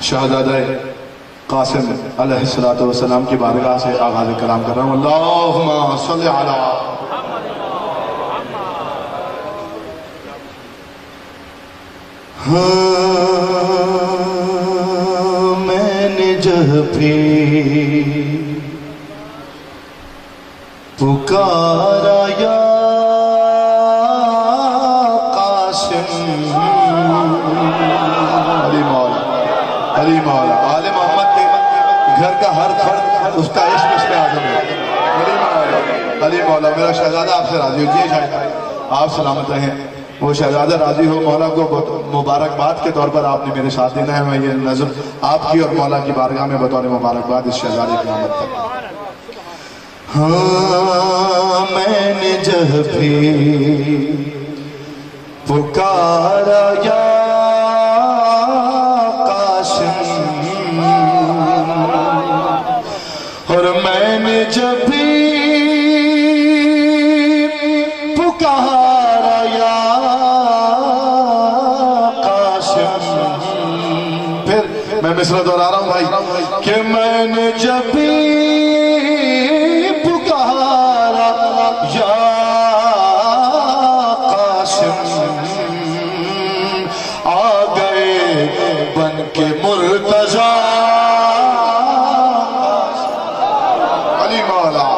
شہزادہ قاسم علیہ السلام کی بارگاہ سے آغاز کلام کر رہا ہوں۔ اللہم صلی علی میں نے جب بھی پکارا یا قاسم، علی مولا آل محمد کے گھر کا ہر فرد اس کا عشق اس میں آدم ہے۔ علی مولا میرا شہزادہ آپ سے راضی ہو، جی شاید آپ سلامت رہیں۔ وہ شہزادہ راضی ہو، مولا کو مبارکباد کے طور پر آپ نے میرے ساتھ دینا ہے۔ میں یہ نظر آپ کی اور مولا کی بارگاہ میں بطور مبارکباد اس شہزادے کی آمد تک۔ ہاں میں نے جب بھی پکارا یا قاسم، اور میں نے جب بھی پکارا یا قاسم، پھر میں مصرع دہرا رہا ہوں بھائی کہ میں نے جب بھی پکارا یا قاسم، آ گئے بن کے مرتضیٰ، علی مولا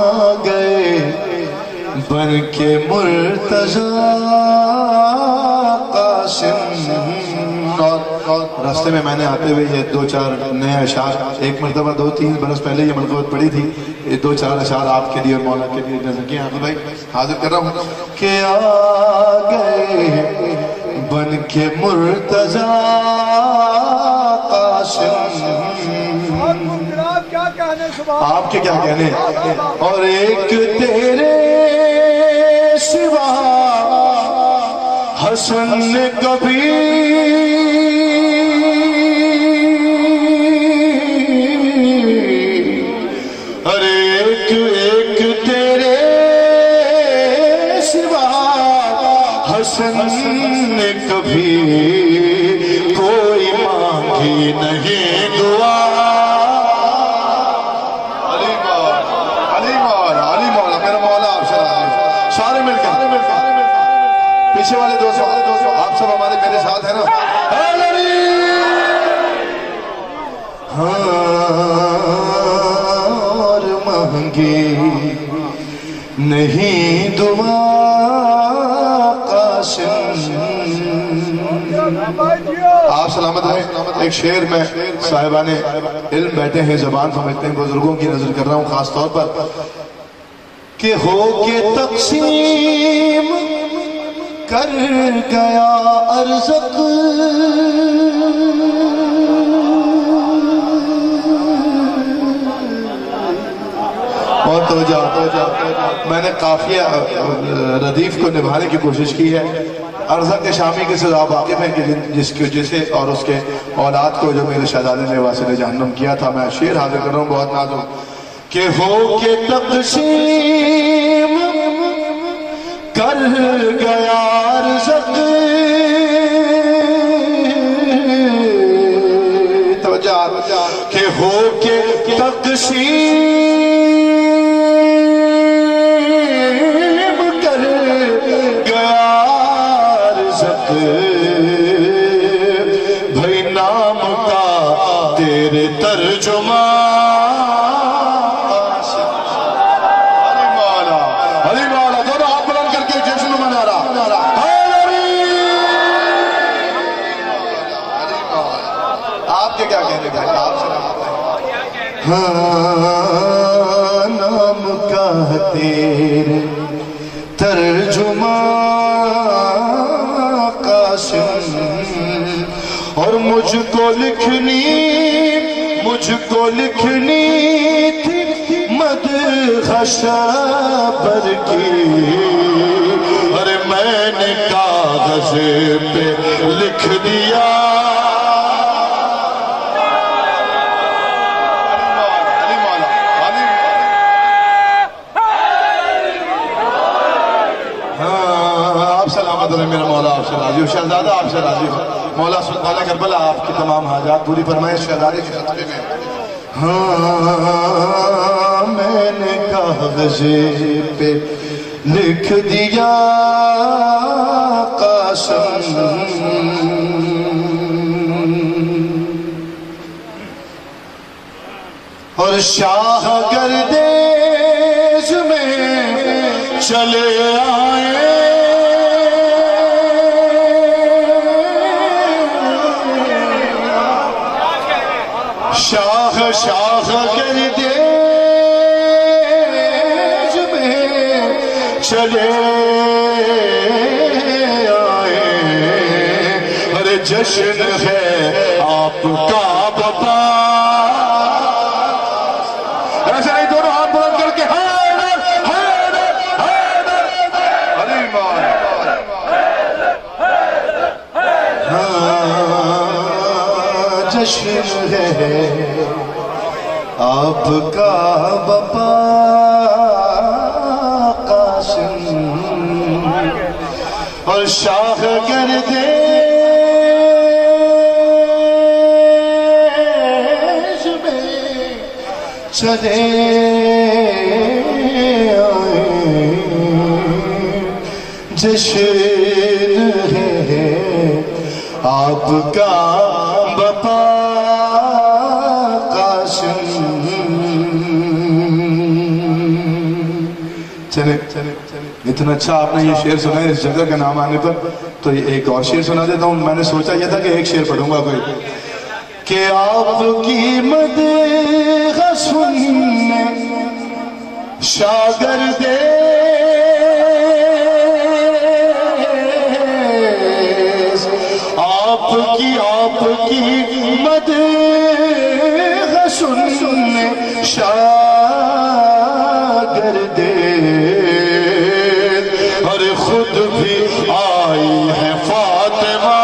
آ گئے بن کے مرتضیٰ قاسم۔ راستے میں میں نے آتے ہوئے یہ دو چار نئے اشعار، ایک مرتبہ 2-3 برس پہلے یہ منقبت پڑھی تھی، یہ 2-4 اشعار آپ کے لیے اور مولا کے لیے نظر کیے ہیں بھائی، حاضر کر رہا ہوں کہ آ گئے بن کے مرتضیٰ قاسم، آپ کے کیا کہنے، اور ایک تیرے سوا حسن نے کبھی حسن نے کبھی کوئی مانگی نہیں دعا۔ علی مولا میرا مولا آپ سے راضی ہو، سارے مل کر پیچھے والے دوست آپ سب ہمارے میرے ساتھ ہیں نا۔ اور مانگی نہیں دعا آپ سلامت رہیں۔ ایک شعر میں صاحبان علم بیٹھے ہیں، زبان سمجھتے ہیں، بزرگوں کی نظر کر رہا ہوں خاص طور پر، کہ ہو کے تقسیم کر گیا ارزق، اور تو جا میں نے قافیہ ردیف کو نبھانے کی کوشش کی ہے۔ ارزق شامی کے سزا واقف ہیں کہ جسے اور اس کے اولاد کو جو میرے شہزادے نے واسل جہنم کیا تھا۔ میں شعر حاضر کر رہا ہوں بہت نازک، کہ ہو کے تقسیم کر گیا ارزق، توجہ کہ ہو کے تقسیم کر گیا ارزق، بھئی نام کا تیرے ترجمہ۔ علی مولا دونوں ہاتھ بلند کر کے جشن منا رہا۔ آپ کے کیا کہنے ہیں آپ سے؟ ہاں نام کا تیرے ترجمہ قاسم، اور مجھ کو لکھنی تھی مدح شابر کی، ارے میں نے کاغذ پہ لکھ دیا۔ میرا مولا آپ سے راضی ہو، شہزادہ آپ سے راضی ہو۔ مولا سلطان کربلا آپ کی تمام حاجات پوری فرمائے شہزادے کے خطبے میں ہاں میں نے کاغذ پہ لکھ دیا قاسم اور شاہ گردیز میں چلے آئے شاہ گردیز میں چلے آئے ارے جشن ہے آپ کا بپا ایسا نہیں دونوں ہاتھ بلند کر کے حیدر حیدر حیدر علی مار جشن ہے آپ کا بپا قاسم اور شاہ گردیز میں چلے آئے جشن ہے آپ کا بپا قاسم چلے اتنا اچھا آپ نے یہ شعر سنا ہے اس جگہ کا نام آنے پر تو ایک اور شعر سنا دیتا ہوں میں نے سوچا یہ تھا کہ ایک شعر پڑھوں گا کوئی کہ آپ کی مدح سننے شاگردیز آپ کی مدح سننے شاگردیز اور خود بھی آئی ہے فاطمہ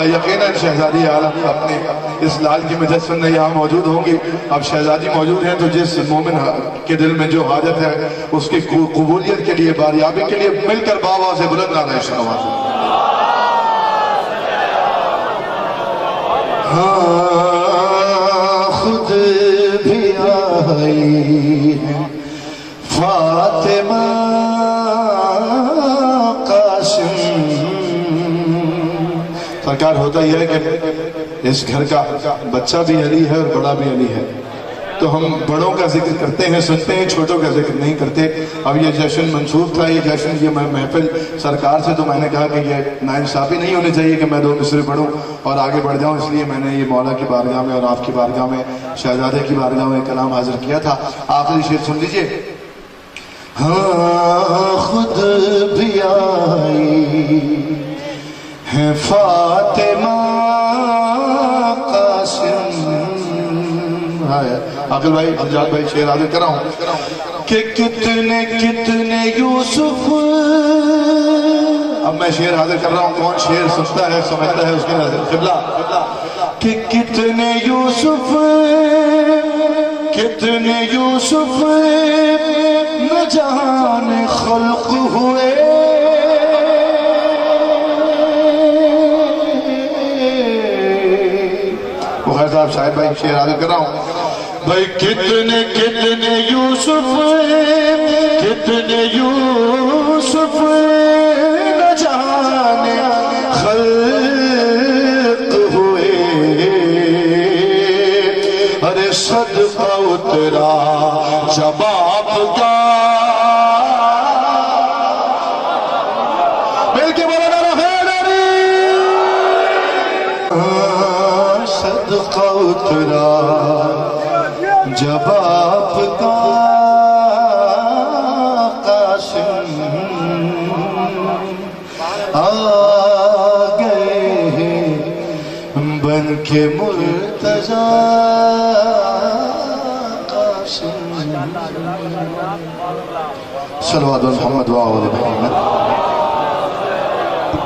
یقیناً شہزادی عالم اپنے اس لال کی مجسم میں یہاں موجود ہوں گی اب شہزادی موجود ہیں تو جس مومن کے دل میں جو حاجت ہے اس کی قبولیت کے لیے باریابی کے لیے مل کر بابا سے بلند نعرہ شہوات ہاں خود بھی آئی ہے فاطمہ قاسم سرکار ہوتا یہ ہے کہ اس گھر کا بچہ بھی علی ہے اور بڑا بھی علی ہے تو ہم بڑوں کا ذکر کرتے ہیں سنتے ہیں چھوٹوں کا ذکر نہیں کرتے اب یہ جشن منسوخ تھا یہ جشن یہ محفل سرکار سے تو میں نے کہا کہ یہ ناانصافی نہیں ہونی چاہیے کہ میں دو مصرے پڑھوں اور آگے بڑھ جاؤں اس لیے میں نے یہ مولا کی بارگاہ میں اور آپ کی بارگاہ میں شہزادے کی بارگاہ میں کلام حاضر کیا تھا آخری شعر سن لیجئے ہاں خود بھی آئی ہے فاطمہ قاسم عقل بھائی امجاد بھائی شعر حاضر کر رہا ہوں کہ کتنے کتنے یوسف اب میں شعر حاضر کر رہا ہوں کون شعر سنتا ہے سمجھتا ہے اس کے نظر قبلہ کہ کتنے یوسف نہ جانے خلق ہوئے بخیر صاحب شاہد بھائی شعر حاضر کر رہا ہوں بھائی کتنے یوسف نہ جانے خلق ہوئے ارے صدقہ اترا جب آپ کا مل کے بولا نعرہ حیدری صدقہ اترا جب آپ کا قاسم آ گئے بن کے مرتضی قاسم صلوات محمد و آل محمد